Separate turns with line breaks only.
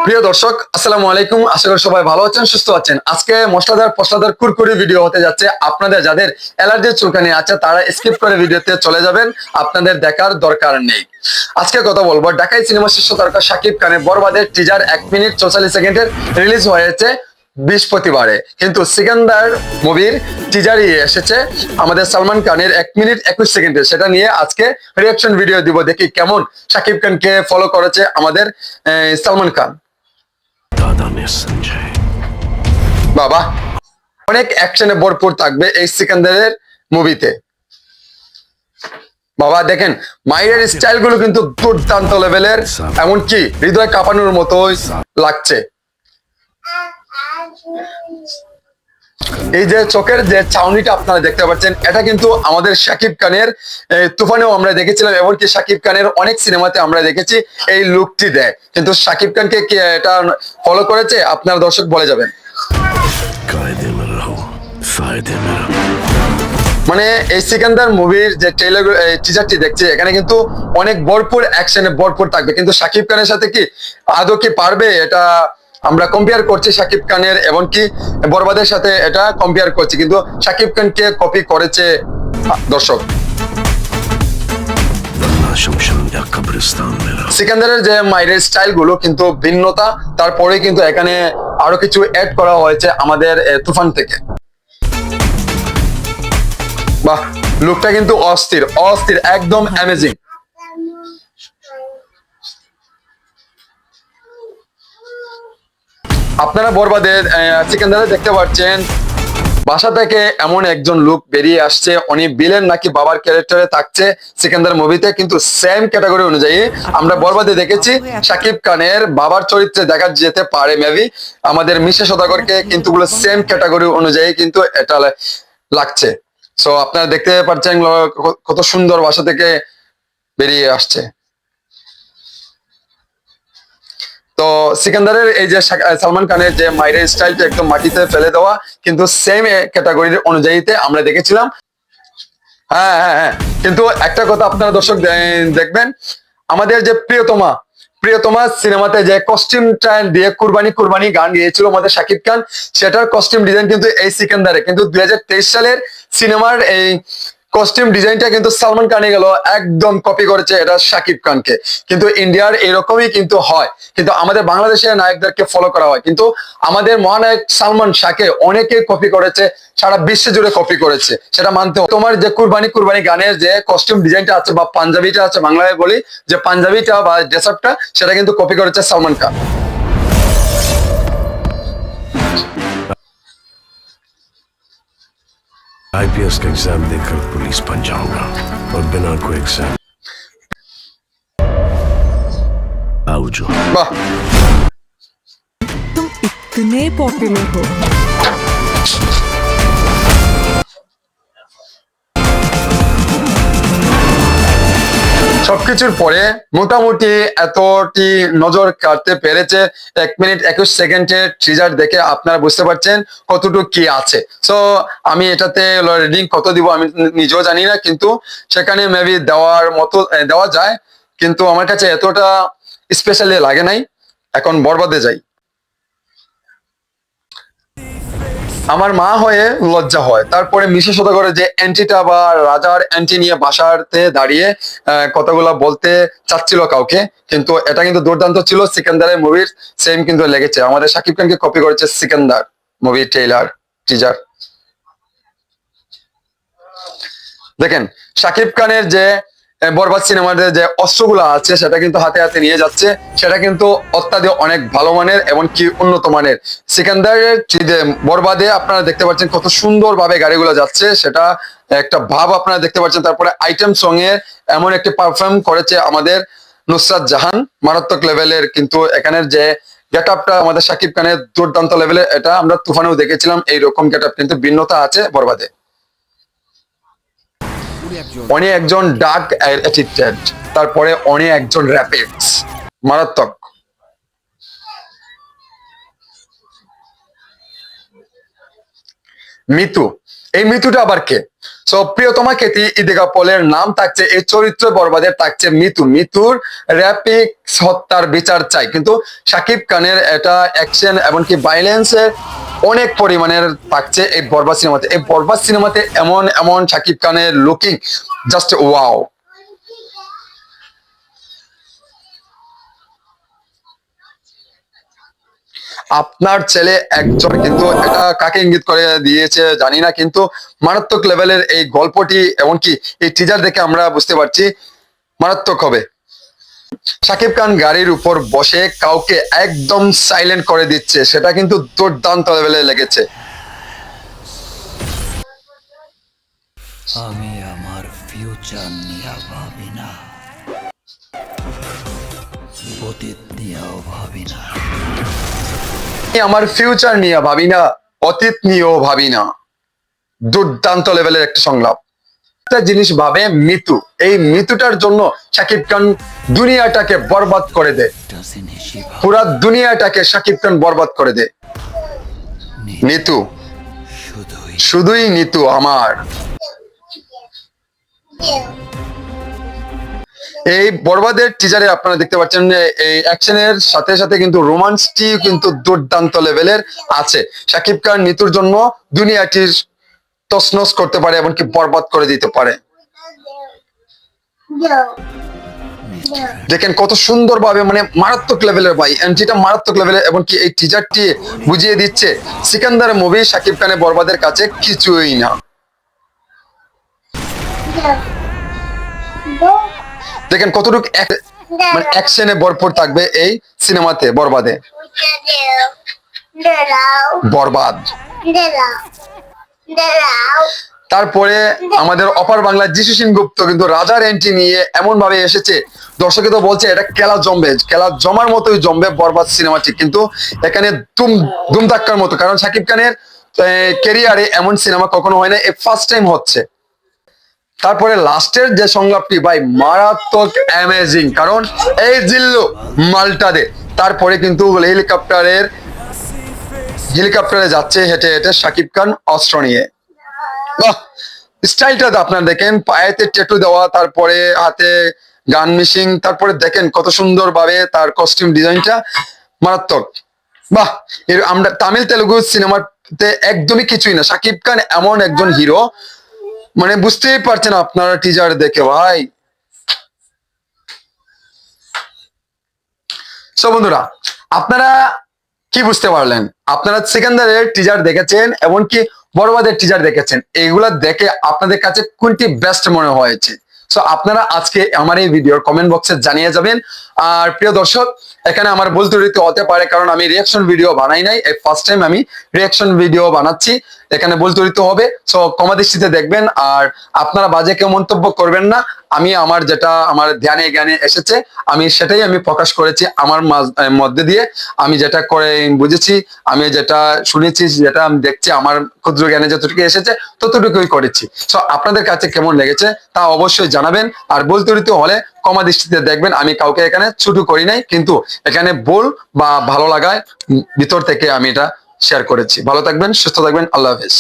প্রিয় দর্শক, আসসালামু আলাইকুম। আশা করি সবাই ভালো আছেন, সুস্থ আছেন। আজকে মশলাদার কুরকুরি ভিডিও হতে যাচ্ছে। আপনাদের যাদের অ্যালার্জির চুলকানি আছে তারা স্কিপ করে ভিডিওতে চলে যাবেন, আপনাদের দেখার দরকার নেই। আজকে কথা বলবো ঢাকাই সিনেমা শীর্ষ তারকা শাকিব খানের বরবাদের টিজার 1 মিনিট 44 সেকেন্ডের রিলিজ হয়েছে বৃহস্পতিবারে, কিন্তু সিকান্দার মুভির টিজারই এসেছে আমাদের সালমান খানের 1 মিনিট 21 সেকেন্ডের। সেটা নিয়ে আজকে রিয়াকশন ভিডিও দিব, দেখি কেমন শাকিব খানকে ফলো করেছে আমাদের সালমান খান। বাবা, অনেক অ্যাকশনে ভরপুর থাকবে এই সিকান্দারের মুভিতে। বাবা দেখেন, মাইরের স্টাইল গুলো কিন্তু দুর্দান্ত লেভেলের, এমনকি হৃদয় কাঁপানোর মতোই লাগছে। এই যে চোখের যে চাউনিটা আপনারা দেখতে পাচ্ছেন, এটা কিন্তু আমাদের শাকিব খানের তুফানেও আমরা দেখেছিলাম, এমনকি শাকিব খানের অনেক সিনেমাতে আমরা দেখেছি এই লুকটি দেয়। কিন্তু শাকিব খানকে কি এটা ফলো করেছে আপনার দর্শক বলে যাবেন। মানে এই সিকান্দার মুভির যে ট্রেলার টিজারটি দেখছি, এখানে কিন্তু অনেক ভরপুর অ্যাকশনে ভরপুর থাকবে, কিন্তু শাকিব খানের সাথে কি আদৌ কি পারবে এটা আমরা কম্পেয়ার করছি শাকিব খানের এমনকি বরবাদের সাথে এটা কম্পেয়ার করছি, কিন্তু শাকিব খানকে কপি করেছে দর্শক। সিকান্দারের যে মাইরের স্টাইল গুলো কিন্তু ভিন্নতা, তারপরে কিন্তু এখানে আরো কিছু অ্যাড করা হয়েছে আমাদের তুফান থেকে। বাহ, লুকটা কিন্তু অস্থির অস্থির, একদম অ্যামেজিং। আপনারা বরবাদের সিকান্দারে দেখতে পাচ্ছেন বাসা থেকে এমন একজন লোক বেরিয়ে আসছে, উনি বিলেন নাকি বাবার ক্যারেক্টারে থাকছে সিকান্দার মুভিতে, কিন্তু সেম ক্যাটাগরি অনুযায়ী আমরা বরবাদে দেখেছি শাকিব খানের বাবার চরিত্রে দেখা যেতে পারে মেবি আমাদের মিশা সদাগরকে, কিন্তু গুলো সেম ক্যাটাগরি অনুযায়ী কিন্তু এটা লাগছে। সো আপনারা দেখতে পাচ্ছেন কত সুন্দর বাসা থেকে বেরিয়ে আসছে। তো সিকান্দারের এই যে সালমান খানের যে মাইরের স্টাইলটা একদম মাটিতে ফেলে দেওয়া, কিন্তু সেম ক্যাটাগরির অনুযায়ীতে আমরা দেখেছিলাম। হ্যাঁ হ্যাঁ হ্যাঁ, কিন্তু একটা কথা আপনারা দর্শক দেখবেন, আমাদের যে প্রিয়তমা প্রিয়তমা সিনেমাতে যে কস্টিউমটা দিয়ে কুরবানি কুরবানি গান গিয়েছিল আমাদের শাকিব খান, সেটার কস্টিউম ডিজাইন কিন্তু এই সিকান্দারে, কিন্তু 2023 সালের সিনেমার এই কস্টিউম ডিজাইনটা কিন্তু সালমান খানে গেল একদম কপি করেছে এটা শাকিব খানকে। কিন্তু ইন্ডিয়ার এরকমই কিন্তু হয়, কিন্তু আমাদের বাংলাদেশের নায়কদেরকে ফলো করা হয়, কিন্তু আমাদের মহানায়ক সালমান শাহকে অনেকে কপি করেছে, সারা বিশ্ব জুড়ে কপি করেছে, সেটা মানতে হবে। তোমার যে কুরবানি কুরবানি গানের যে কস্টিউম ডিজাইনটা আছে বা পাঞ্জাবিটা আছে, বাংলায় বলি যে পাঞ্জাবিটা বা ড্রেসআপটা, সেটা কিন্তু কপি করেছে সালমান খান।
आईपीएस का एग्जाम देकर पुलिस बन जाऊंगा और बिना कोई एग्जाम आओ
বাহ,
तुम इतने पॉपुलर हो।
সবকিছুর পরে মোটামুটি এতটি নজর কাটতে পেরেছে 1 মিনিট 21 সেকেন্ডের টিজার দেখে আপনারা বুঝতে পারছেন কতটুকু কি আছে। সো আমি এটাতে রিডিং কত দিব আমি নিজেও জানি না, কিন্তু সেখানে মেবি দেওয়ার মতো দেওয়া যায়, কিন্তু আমার কাছে এতটা স্পেশালি লাগে নাই। এখন বরবাদে যাই। আমার মা হয়ে লজ্জা হয়, তারপরে মিশে সদাগরে যে অ্যান্টিটা বা রাজার অ্যান্টি নিয়ে বাসাতে দাঁড়িয়ে কথাগুলা বলতে চাচ্ছিল কাউকে, কিন্তু এটা কিন্তু দুর্দান্ত ছিল। সিকান্দারের মুভির সেম কিন্তু লেগেছে, আমাদের শাকিব খানকে কপি করেছে সিকান্দার মুভির ট্রেলার টিজার। দেখেন শাকিব খানের যে বরবাদ সিনেমাতে যে অস্ত্রগুলো আছে সেটা কিন্তু হাতে হাতে নিয়ে যাচ্ছে, সেটা কিন্তু অত্যাধিক অনেক ভালো মানের এমনকি উন্নত মানের। সিকান্দারের বরবাদে আপনারা দেখতে পাচ্ছেন কত সুন্দর ভাবে গাড়িগুলো যাচ্ছে, সেটা একটা ভাব আপনারা দেখতে পাচ্ছেন। তারপরে আইটেম সং এ এমন একটি পারফর্ম করেছে আমাদের নুসরাত জাহান, মারাত্মক লেভেলের। কিন্তু এখানের যে গেট আপটা আমাদের শাকিব খানের দুর্দান্ত লেভেলের, এটা আমরা তুফানেও দেখেছিলাম এইরকম গেট আপ, কিন্তু ভিন্নতা আছে বরবাদে। উনি একজন ডার্ক অ্যাটিটিউড, তারপরে উনি একজন র্যাপিডস, মারাত্মক। মিতু, এই মিতুটা আবার কে? সো প্রিয়তমা কেতি ইদিকা পলের নাম থাকছে, এই চরিত্র বরবাদের থাকছে মিতু। মিতুর র্যাপিক হত্যার বিচার চাই, কিন্তু শাকিব খানের এটা অ্যাকশন এমনকি ভাইলেন্সের অনেক পরিমাণের থাকছে এই বরবাদ সিনেমাতে। এই বরবাদ সিনেমাতে এমন এমন শাকিব খানের লুকিং জাস্ট ওয়াও। আপনার ছেলে একজন, কিন্তু এটা কাকে ইঙ্গিত করে দিয়েছে জানি না, কিন্তু মারাত্মক লেভেলের এই গল্পটি, এমনকি এই টিজার দেখে আমরা বুঝতে পারছি মারাত্মক হবে। শাকিব খান গাড়ির উপর বসে কাউকে একদম সাইলেন্ট করে দিচ্ছে, সেটা কিন্তু দুর্দান্ত লেভেলে লেগেছে।
আমি আমার ফিউচার নিয়ে ভাবি না, অতীত নিয়েও ভাবি না।
আমি আমার ফিউচার নিয়ে ভাবি না, অতীত নিয়েও ভাবি না। দুর্দান্ত লেভেলের একটা সংলাপ। একটা জিনিস ভাবে মিতু, এই মিতুটার জন্য শাকিব খান দুনিয়াটাকে বরবাদ করে দেয়, পুরা দুনিয়াটাকে শাকিব খান বরবাদ করে দেয়। নিতু, শুধুই নিতু আমার। এই বরবাদের টিজারে আপনারা দেখতে পাচ্ছেন যে এই অ্যাকশনের সাথে সাথে কিন্তু রোমান্সটি কিন্তু দুর্দান্ত লেভেলের আছে। শাকিব খান নিতুর জন্য দুনিয়াটির তছনছ করতে পারে, এমনকি বরবাদ করে দিতে পারে। দেখেন কত সুন্দর ভাবে, মানে মারাত্মক লেভেলের ভাই, এন্ট্রিটা মারাত্মক লেভেলের, এমনকি এই টিজারটি বুঝিয়ে দিচ্ছে সিকান্দার মুভি শাকিব খানের বরবাদের কাছে কিছুই না। দেখেন কতটুকু মানে অ্যাকশনে ভরপুর থাকবে এই সিনেমাতে বরবাদে। বরবাদ। তারপরে আমাদের অপার বাংলা যিশু সেনগুপ্ত কিন্তু রাজার এন্ট্রি নিয়ে এমন ভাবে এসেছে, দর্শকে তো বলছে এটা খেলা জমবে, খেলা জমার মতোই জমবে বরবাদ সিনেমাটি, কিন্তু এখানে দুম ধাক্কার মতো, কারণ শাকিব খানের ক্যারিয়ারে এমন সিনেমা কখনো হয় না, এই ফার্স্ট টাইম হচ্ছে। তারপরে লাস্টের যে সংলাপটি ভাই মারাত্মক অ্যামেজিং, কারণ এই জিল্লু মালটা দে, তারপরে কিন্তু হেলিকপ্টারে যাচ্ছে হেঁটে হেঁটে শাকিব খান অস্ত্র নিয়ে। স্টাইলটা আপনারা দেখেন, পায়েতে ট্যাটু দেওয়া, তারপরে হাতে গান মিশিং, তারপরে দেখেন কত সুন্দর ভাবে তার কস্টিউম ডিজাইনটা মারাত্মক। বাহ, এর আমরা তামিল তেলুগু সিনেমাতে একদমই কিছুই না, শাকিব খান এমন একজন হিরো, মানে বুঝতেই পারছেন আপনারা টিজার দেখে ভাই। সো বন্ধুরা, আপনারা কি বুঝতে পারলেন? আপনারা সিকান্দারের টিজার দেখেছেন, এমনকি বরবাদের টিজার দেখেছেন, এগুলা দেখে আপনাদের কাছে কোনটি বেস্ট মনে হয়েছে? সো আপনারা আজকে আমার এই ভিডিওর কমেন্ট বক্সে জানিয়ে যাবেন। আর প্রিয় দর্শক, এখানে আমার ভুল ত্রুটি হতে পারে, কারণ আমি রিয়াকশন ভিডিও বানাই নাই, এই ফার্স্ট টাইম আমি রিয়াকশন ভিডিও বানাচ্ছি, এখানে ভুল ত্রুটি হবে, সো ক্ষমা দৃষ্টিতে দেখবেন। আর আপনারা বাজে কেউ মন্তব্য করবেন না, আমি আমার যেটা আমার ধ্যানে জ্ঞানে এসেছে আমি সেটাই আমি প্রকাশ করেছি আমার মধ্যে দিয়ে, আমি যেটা করে বুঝেছি, আমি যেটা শুনেছি, যেটা আমি দেখছি, আমার ক্ষুদ্র জ্ঞানে যতটুকু এসেছে ততটুকুই করেছি। সো আপনাদের কাছে কেমন লেগেছে তা অবশ্যই জানাবেন। আর ভুল ত্রুটি হলে ক্ষমা দৃষ্টিতে দেখবেন, আমি কাউকে এখানে ছোট করি নাই, কিন্তু এখানে ভুল বা ভালো লাগায় ভিতর থেকে আমি এটা শেয়ার করেছি। ভালো থাকবেন, সুস্থ থাকবেন, আল্লাহ হাফেজ।